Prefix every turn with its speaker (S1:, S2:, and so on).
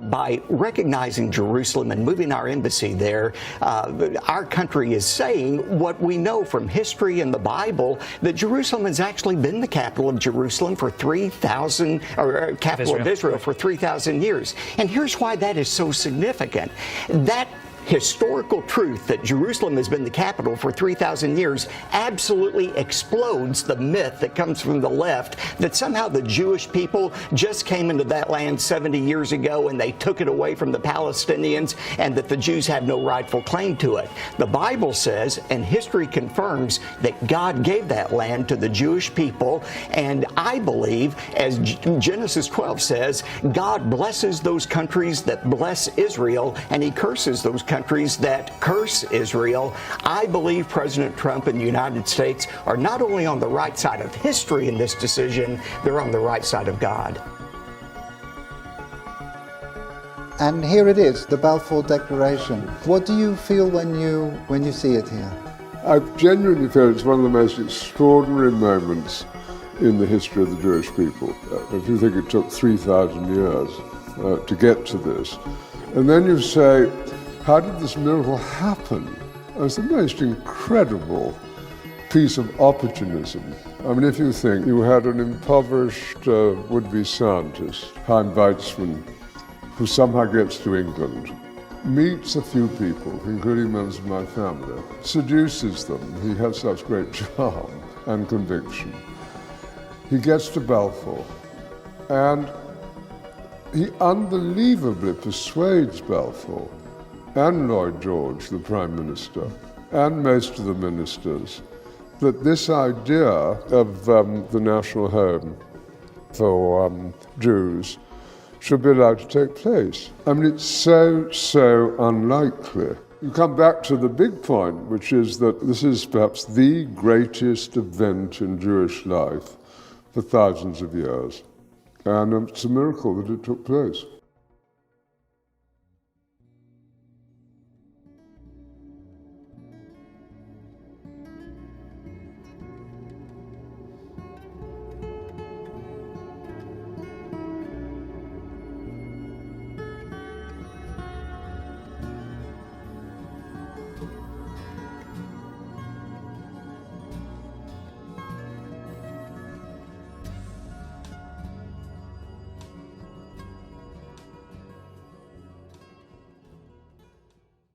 S1: By recognizing Jerusalem and moving our embassy there, our country is saying what we know from history and the Bible, that Jerusalem has actually been the capital of Jerusalem for 3,000, or capital of Israel for 3,000 years. And here's why that is so significant. That historical truth that Jerusalem has been the capital for 3,000 years absolutely explodes the myth that comes from the left that somehow the Jewish people just came into that land 70 years ago and they took it away from the Palestinians, and that the Jews have no rightful claim to it. The Bible says, and history confirms, that God gave that land to the Jewish people, and I believe, as Genesis 12 says, God blesses those countries that bless Israel, and he curses those countries that curse Israel. I believe President Trump and the United States are not only on the right side of history in this decision, they're on the right side of God.
S2: And here it is, the Balfour Declaration. What do you feel when you see it here?
S3: I genuinely feel it's one of the most extraordinary moments in the history of the Jewish people. If you think it took 3,000 years to get to this, and then you say, how did this miracle happen? It's the most incredible piece of opportunism. I mean, if you think you had an impoverished would-be scientist, Chaim Weizmann, who somehow gets to England, meets a few people, including members of my family, seduces them. He has such great charm and conviction. He gets to Balfour, and he unbelievably persuades Balfour and Lloyd George, the Prime Minister, and most of the ministers, that this idea of the national home for Jews should be allowed to take place. I mean, it's so unlikely. You come back to the big point, which is that this is perhaps the greatest event in Jewish life for thousands of years. And it's a miracle that it took place.